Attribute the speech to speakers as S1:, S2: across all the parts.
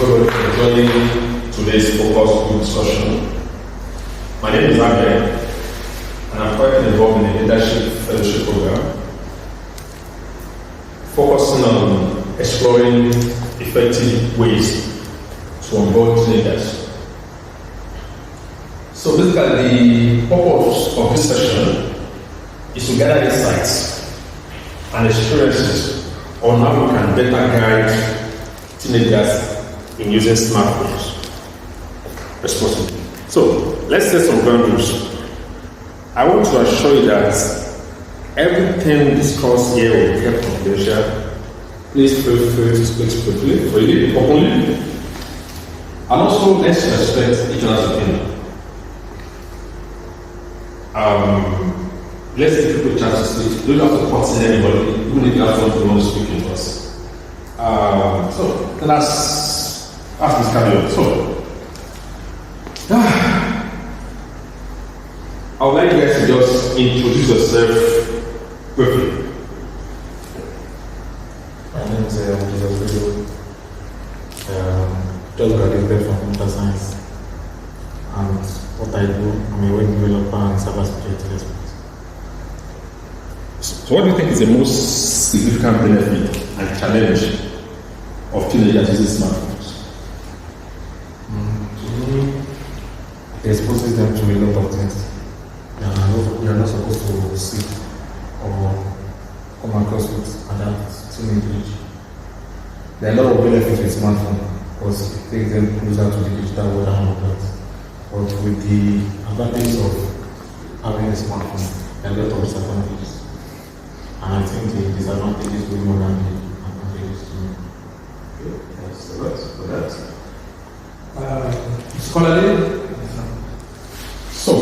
S1: everybody for joining today's focus group discussion. My name is Abel, and I'm quite involved in the leadership fellowship program, focusing on exploring effective ways to onboard teenagers. So basically, the purpose of this session is to gather insights and experiences on how we can better guide teenagers in using smartphones responsibly. So let's set some ground rules. I want to assure you that everything we discuss here will be kept confidential. Please feel free to speak freely, openly, and also let's respect each other's opinion. Let's give people a chance to speak. You don't have to cut in anybody, even if you have someone who wants to speak to us. So let's ask this carry on. So I would like you guys to just introduce yourself briefly.
S2: My name is Jesus. Just graduated from computer science, and what I do, I'm a web developer and cybersecurity expert.
S1: So what do you think is the most significant benefit and challenge of teenagers using smartphones?
S2: To me, it exposes them to a lot of things. You are not supposed to see or come across with adults teenage age. There are a lot of benefits with smartphone because it takes them closer to the digital world and all that. But with the advantage of having a smartphone, there are a lot of disadvantages. And I think the disadvantages will be more than the advantages to me.
S1: Okay, thanks a lot for that.
S3: Scholarly.
S1: So,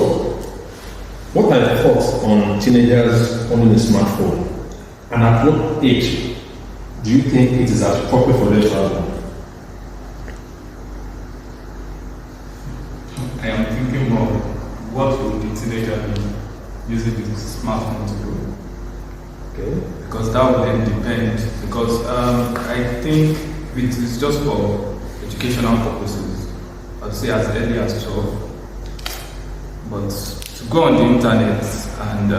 S1: what are your thoughts on teenagers owning a smartphone? And at what age do you think it is appropriate for them to have one?
S3: I am thinking about what will the teenager be using the smartphone to do.
S1: Okay.
S3: Because that will then depend. Because I think it is just for educational purposes. I'd say as early as 12. But to go on the internet and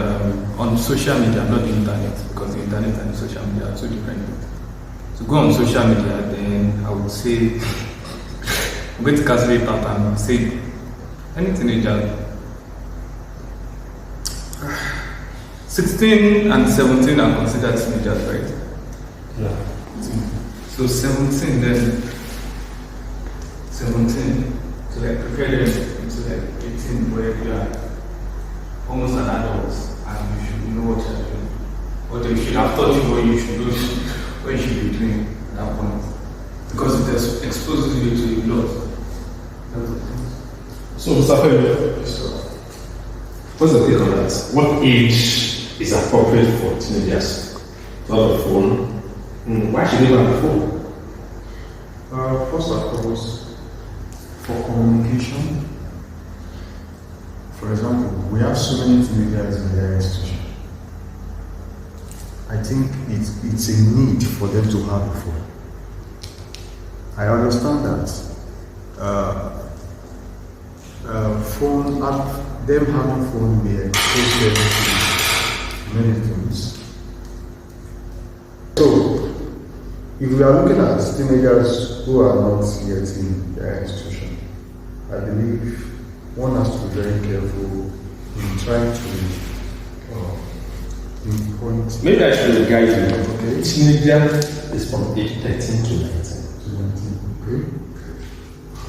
S3: on social media, not the internet, because the internet and the social media are two different things. To go on social media, then I would say, I'm going to calculate a pattern and say, any teenager, 16 and 17 are considered teenagers, right?
S2: Yeah.
S3: So 17 then, 17, so like prepare them into like 18 where you are almost an adult and you should know what you're doing. Or they should have taught you what you should do, what you should be doing at that point. Because it exposes you to a lot.
S1: So, Mr. Femi, what's the take on that? What age is appropriate for teenagers to have a phone? Why should they have a phone?
S2: First and foremost, for communication. For example, we have so many teenagers in their institution. I think it's a need for them to have a phone. I understand that them having phone may expose them to many things. So, if we are looking at teenagers who are not yet in their institution, I believe one has to be very careful in trying to pinpoint.
S1: Maybe I should guide you.
S2: Okay.
S1: Teenager is from age 13 to 19.
S2: Okay.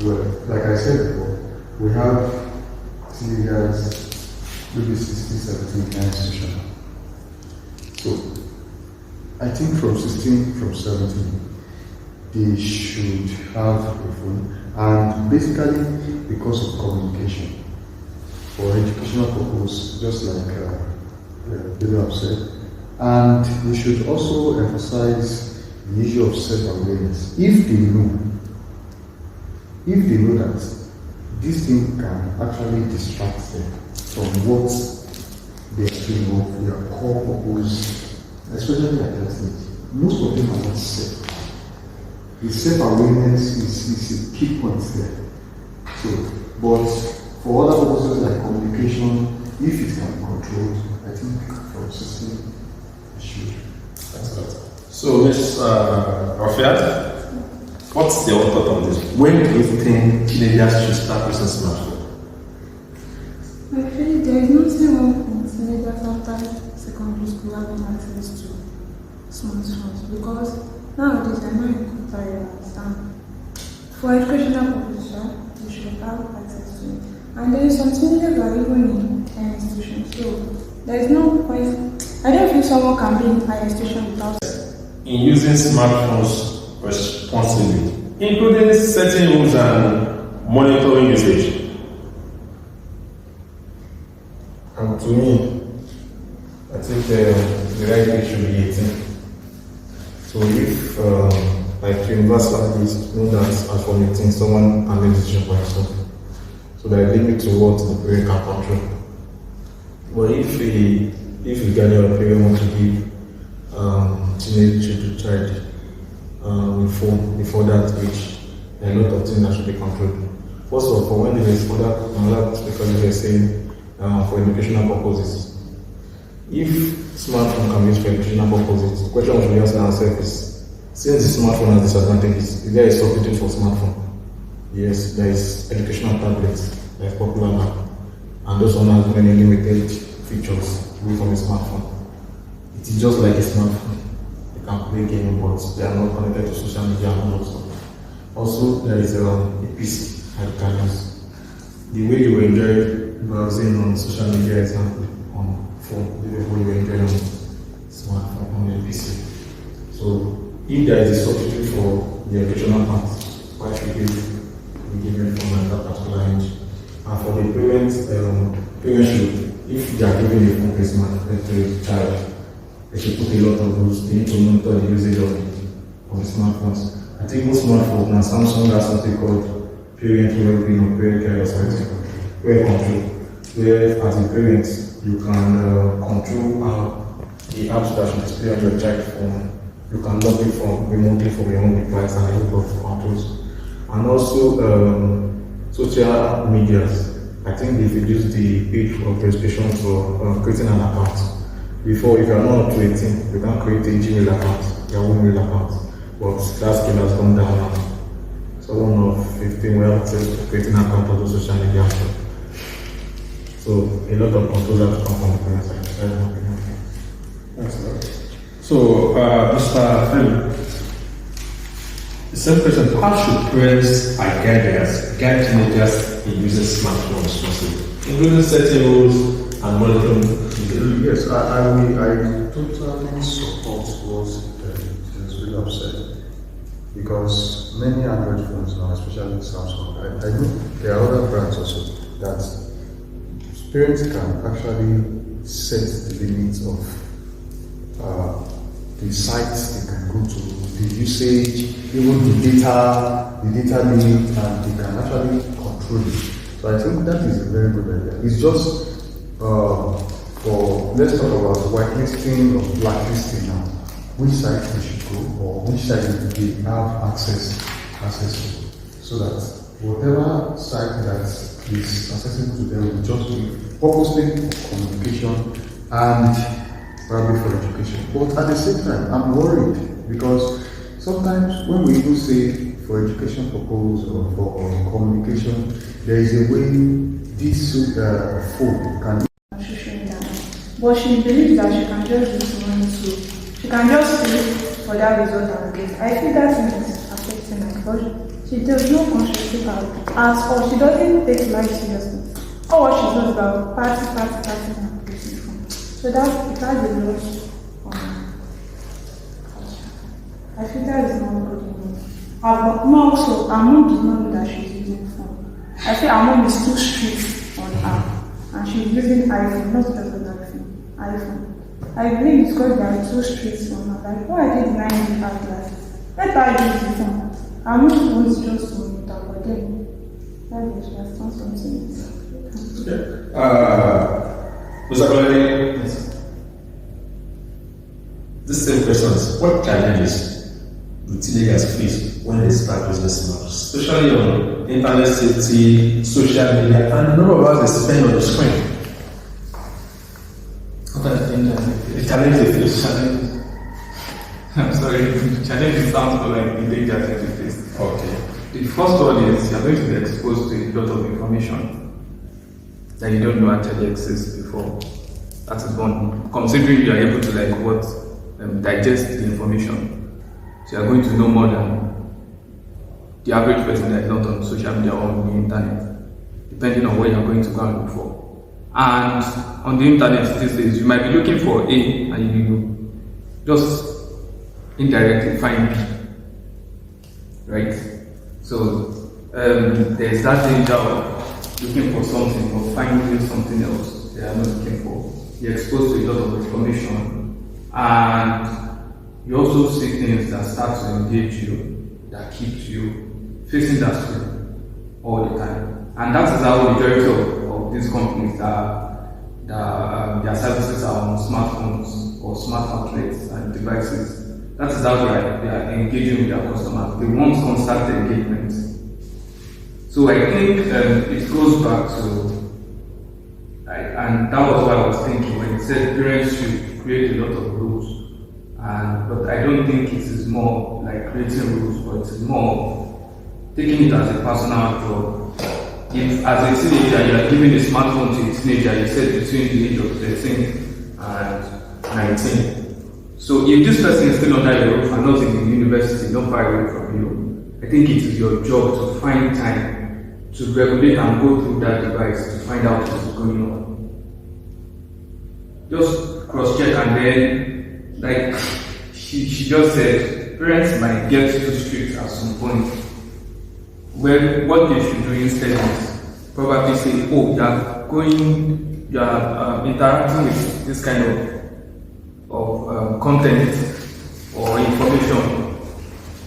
S2: Well, like I said before, we have teenagers maybe 16, 17 in our institution. So, I think from 16, from 17, they should have a phone, and basically because of communication, for educational purpose, just like Billy have said, and we should also emphasize the issue of self-awareness. If they know that this thing can actually distract them from what they are doing, of their core purpose, especially at that stage. Most of them are not safe. the self-awareness is a key point there. So, but for other purposes like communication, if it can be controlled, I think for a system, it should.
S1: That's right. So, Ms. Rafiat, what's your thought on this? When do you think teenagers should start using smartphones?
S4: I feel there is nothing wrong with teenagers after secondary school having access to smartphones because nowadays they're not in computer areas and for educational purposes, they should have access to it. And then some teenagers are even in institutions, so there is no point. I don't feel someone can be in an institution without.
S1: In using smartphones responsibly, including setting rules and monitoring usage.
S5: And to me, I think the right age should be 18. So if, like university like this, know that as from 18, someone can make decision for himself. So there is limit to what the parent can control. But if the guardian or parent want to give teenage child before that age, there are a lot of things that should be controlled. First of all, when there is another because they were saying for educational purposes. If smartphone can be used for educational purposes, the question we should be asking ourselves is, since the smartphone has disadvantages, is there a substitute for smartphone? Yes, there is educational tablets that is popular now, and those one has many limited features away from a smartphone. It is just like a smartphone. You can play games, but they are not connected to social media and all that stuff. Also, there is a PC that you can use. The way you enjoy browsing on social media, example, on phone, the way you enjoy on smartphone, on the PC. So, if there is a substitute for the educational part, why should we be given from at that particular age? And for the parents should, if they are giving a phone to a child, they should put a lot of rules. They need to monitor the usage of the smartphones. I think most smartphones now, Samsung has something called parental well-being or parent care or something, where control, where as a parent you can control the apps that should display on your child phone. You can log it remotely from your own device and a lot of controls. And also social medias. I think they've reduced the age of registration for creating an account. Before, if you are not up to 18, you can create a Gmail account, your own mail account. But that skill has gone down now. Someone of 15 will have access to creating an account on the social media. So a lot of controls have to come from the parents.
S1: That's right. So, Mr. Femi, the same question: how should parents and guide teenagers in using smartphones responsibly, including setting rules and monitoring usage?
S2: Yes, I totally support what is really upset because many Android phones now, especially Samsung, I know there are other brands also that parents can actually set the limits of the sites they can go to, the usage, even the data limit, and they can actually control it. So I think that is a very good idea. It's just let's talk about whitelisting or blacklisting now. Which site they should go or which site they have access to, so that whatever site that is accessible to them will just be purposely for communication and probably for education. But at the same time, I'm worried because sometimes when we even say for education purpose or for communication, there is a way this phone can.
S4: But she believes that she can just do money too. She can just pay for that result and get. I feel that thing is affecting her because she does not constructive as or she doesn't take life seriously. All what she knows about party and placing phone. So that it has a lot on I feel that is not good enough. But also, her mom did not know that she's using phone. I feel her mom is too strict on her. And she's using iPhone, not just an iPhone. I believe it's because they are too strict on her. Like, why are they denying her classes? Let her use the phone. I'm not supposed to just monitor, but then that is just not something.
S1: Mr. Colony, this same question is: what challenges do teenagers face when start using smartphones, especially on internet safety, social media, and a number of hours they spend on the screen.
S3: What are the dangers?
S1: The challenge they face.
S3: I'm sorry, challenge sounds more like the dangers that we face.
S1: Okay.
S3: The first one is you're going to be exposed to a lot of information that you don't know actually exists before. That is one. Considering you are able to digest the information, so you are going to know more than the average person that is not on social media or on the internet, depending on what you are going to go and look for. And on the internet these days, you might be looking for A and you just indirectly find B, right? So there's that danger of looking for something or finding something else they are not looking for. You're exposed to a lot of information, and you also see things that start to engage you, that keep you facing that screen all the time. And that is how the majority of these companies their services are on smartphones or smart outlets and devices. That is how they are engaging with their customers. They want constant engagement. So I think it goes back to, and that was what I was thinking when it said parents should create a lot of rules. But I don't think it is more like creating rules, but it's more taking it as a personal job. If as a teenager you are giving a smartphone to a teenager, you said between the age of 13 and 19. So if this person is still under your roof and not in the university, not far away from you, I think it is your job to find time to regulate and go through that device to find out what is going on. Just cross-check, and then, like she just said, parents might get too strict at some point. Well, what they should do instead is probably say, oh, you are interacting with this kind of content or information.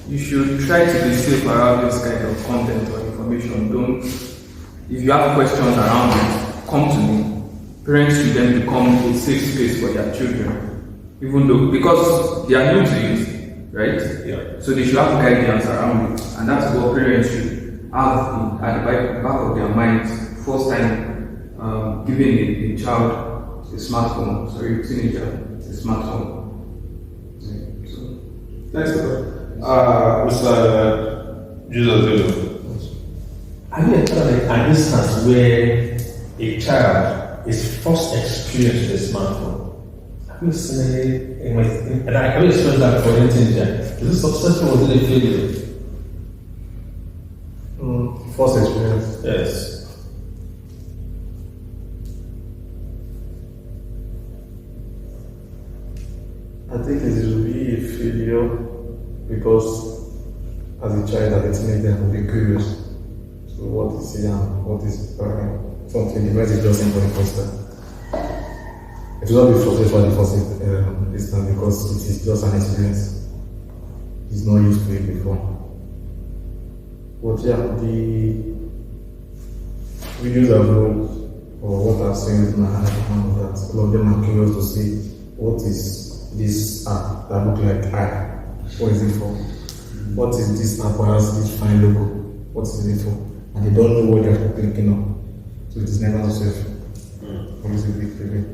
S3: You should try to be safe around this kind of content or information. If you have questions around it, come to me. Parents should then become a safe space for their children, even though, because they are new to it, right?
S1: Yeah.
S3: So they should have guidance around it, and that's what parents should have at the back of their minds first time giving a child a smartphone, sorry, a teenager a smartphone. So,
S1: Thanks, Mr. Jesus. Have you ever had an instance where a child is first experienced with a smartphone? Have you seen anything? And I can explain that for any teenager. Is it successful or is it a failure?
S2: First experience.
S1: Yes.
S2: I think it will be a failure because as a child, as a teenager, I will be curious. So what is it and what is something the device is just in for the first time. It will not be frustrated for the first instance because it is just an experience. He's not used to it before. But yeah, the videos I've watched or what I've seen with my eyes, that all of them are curious to see what is this app that look like eye. What is it for? What is this app that has this fine logo? What is it for? And they don't know what they're clicking on. So it is never safe. Always a big problem.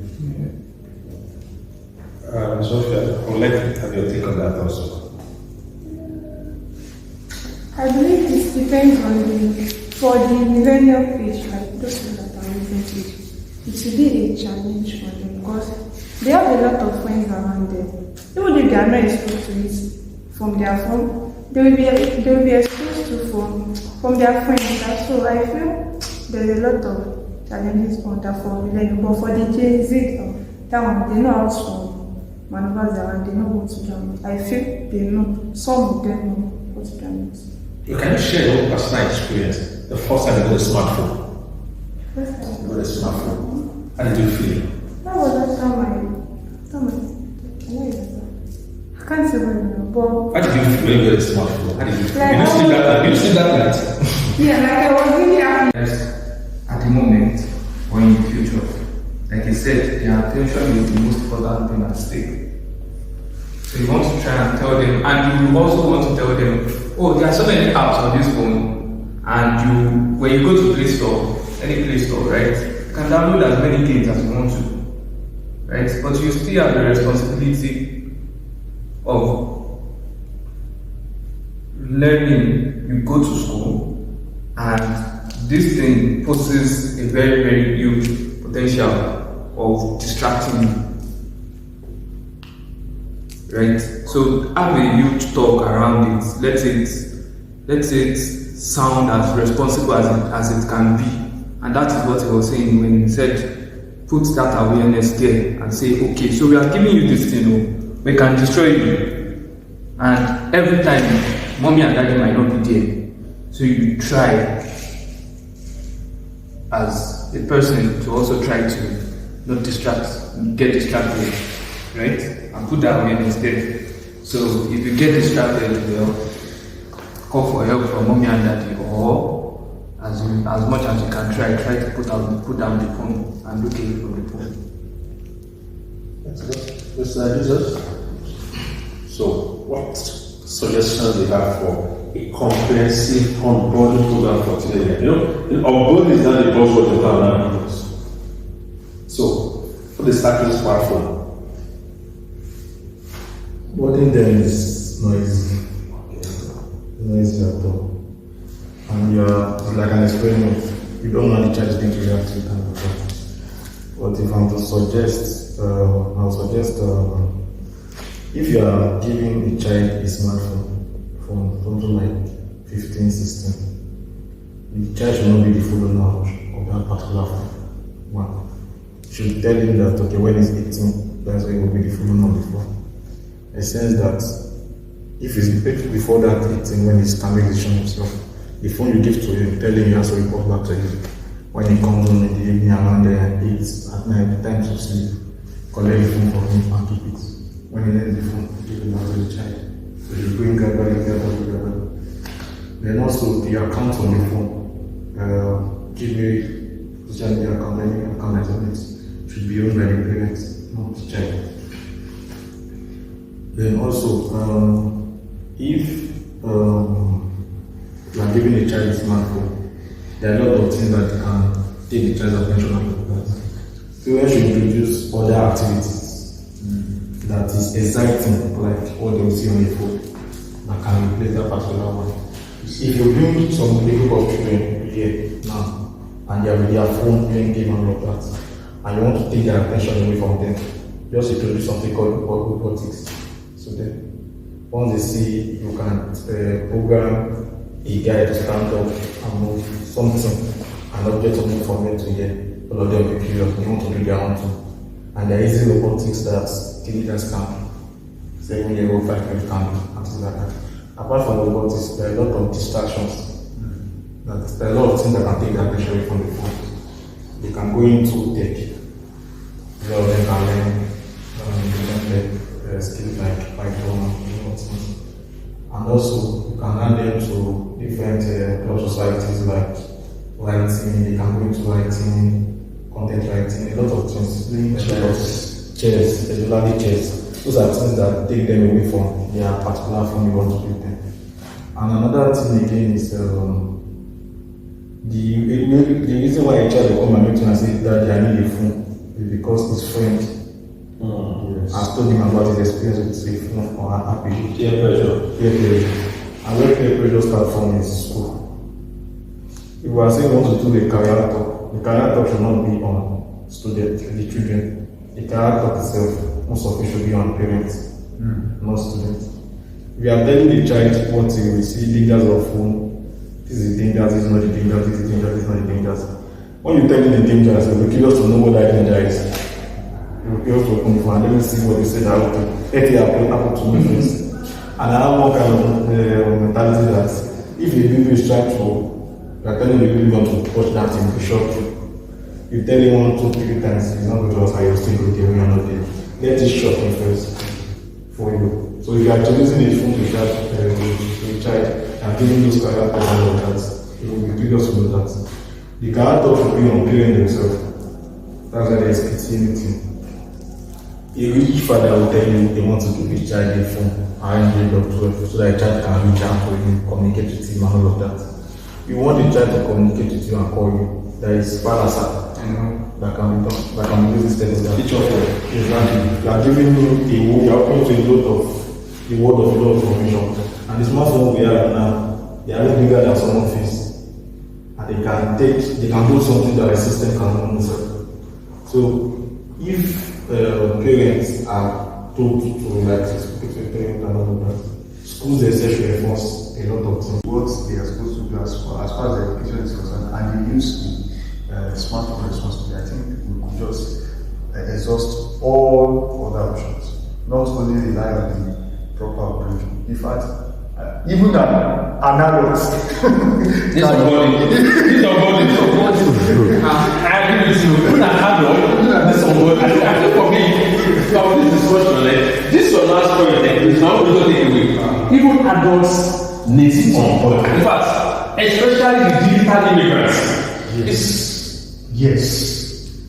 S1: Sophia, I would like to have your take on that also.
S4: I believe it depends on for the millennial page, like those people that are recent age, it should be a challenge for them because they have a lot of friends around them. Even if they are not exposed to it from their phone, they will be exposed to from their friends. So I feel there's a lot of challenges on that for millennial, but for the Gen Z, that one, they know how to maneuver around, they know what to do. I feel they know, some of them know what to do.
S1: You can share your own personal experience the first time you got a smartphone.
S4: First time.
S1: You got a smartphone. How did you feel?
S4: That was after my I can't say what now, but
S1: How did you feel when you got a smartphone? How did you feel?
S4: Like,
S1: Did you sleep that night? Did you sleep that night?
S4: yeah, like I was really happy.
S3: yes, at the moment or in the future, like I said, their attention is the most important thing at stake. So you want to try and tell them, and you also want to tell them oh, there are so many apps on this phone, and when you go to Play Store, any Play Store, right, you can download as many games as you want to, right? But you still have the responsibility of learning. You go to school, and this thing poses a very, very huge potential of distracting you. Right? So have a huge talk around it. Let it sound as responsible as it can be. And that is what he was saying when he said, put that awareness there and say, okay, so we are giving you this thing, we can destroy you. And every time, mommy and daddy might not be there. So you try as a person to also try to not get distracted, right? And put that awareness there. So if you get distracted, well, call for help from mommy and daddy, or as much as you can try to put down the phone and look away from the phone.
S1: That's good. Mr. Jesus? So what suggestions do you have for a comprehensive onboarding program for today? You know, onboarding is not the buzzword of our. So for the starting smartphone.
S5: Boarding them is not easy. Not easy at all. And it's like an experiment. You don't know the child is going to react to it and that. But if I'm to suggest, I'll suggest if you are giving a child a smartphone from something like 15, 16, the child should not be the full owner of that particular phone. One. You should tell him that, okay, when he's 18, that's when he will be the full owner of the phone. In the sense that if he's before that 18, when he's can make decision himself, the phone you give to him, tell him he has to report back to you. When he comes home in the evening around 8 at night, time to sleep, collect the phone from him and keep it. When he ends the phone, give it back to the child. So you bring together. Then also the account on the phone, give me social media account, any account that on it should be owned by the parents, not the child. Then also, if you are giving a child a smartphone, there are a lot of things that can take the child's attention out of that. Parents should introduce other activities that is exciting, like what they will see on the phone, that can replace that particular one. If you bring some group of children here now, and they are with their phone playing game and all of that, and you want to take their attention away from them, just introduce something called robotics. So then, once they see you can program a guy to stand up and move something, an object of information to here, all of them will be curious, they want to do their own thing. And there is robotics that teenagers can, 7-year-old, 5-year-old can do, and things like that. Apart from robotics, there are a lot of distractions. There are a lot of things that can take the attention away from the phone. They can go into tech. A lot of them can learn skills like Python and things. And also, you can learn them to different club societies like writing, they can go into writing, content writing, a lot of things. Chess, particularly chess. Those are things that take them away from their particular phone you want to give them. And another thing again is the reason why a child will come and meet you and say that I need a phone is because his friend has told him about his experience with a phone or an app.
S1: Peer pressure.
S5: And where peer pressure starts from is school. If we are saying we want to do a career talk, the career talk should not be on students, the children. The career talk itself, most of it should be on parents, not students. We are telling the child what he will see, dangers of phone. This is dangerous, this is not the danger, this is dangerous, this is not the dangers. When you tell him the dangers, he will curious to know what that danger is. He will curious to open the phone and let me see what they say that will let it happen to me first. And I have one kind of mentality that if the baby is trying to, you are telling the baby not to watch that thing, be shocked. You tell him 1, 2, 3 times, he's not going to ask how you're still good there, we are not there. Let it shock him first for you. So if you are introducing a phone to a child and giving those characters and all that, it will be curious to know that. The character should be on parents themselves. That's why there is creativity. A rich father will tell you they want to give his child a phone around the age of 12 so that the child can reach out to him, communicate with him, and all of that. You want the child to communicate with you and call you. There is Parasa that can be done, that can be used instead of that. Exactly. You are giving him you are opening to a lot of the world of a lot of information. And the smartphone we have now, they are not bigger than someone's face. And they can do something that a system cannot answer. So if parents are told to like speak to a parent and all of that, schools themselves should enforce a lot of things.
S2: What they are supposed to do as far as the education is concerned, and they use the smartphone responsibly, I think we could just exhaust all other options, not only rely on the proper operation. In fact, even an adult.
S1: This onboarding. I agree with you. Even an adult, this onboarding. I think for me, from this discussion, like, this is your last point, it's not going to take away. Even adults need it on board. In fact, especially the digital immigrants.
S2: Yes.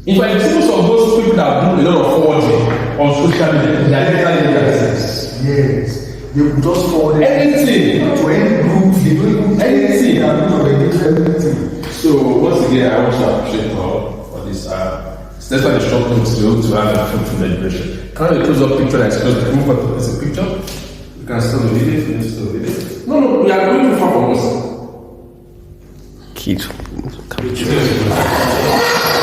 S1: In fact, you see some of those people that do a lot of forwarding on social media, they are digital immigrants.
S2: Yes. They will just forward
S1: anything
S2: to any group, they don't even
S1: anything.
S2: Everything.
S1: So once again, I want to appreciate for this. That's why the short notes to have a fruitful deliberation. Can you close up picture that's close to move as a picture? You can still do it. You can still do it. No, we are going too far from us.
S6: Keep capture.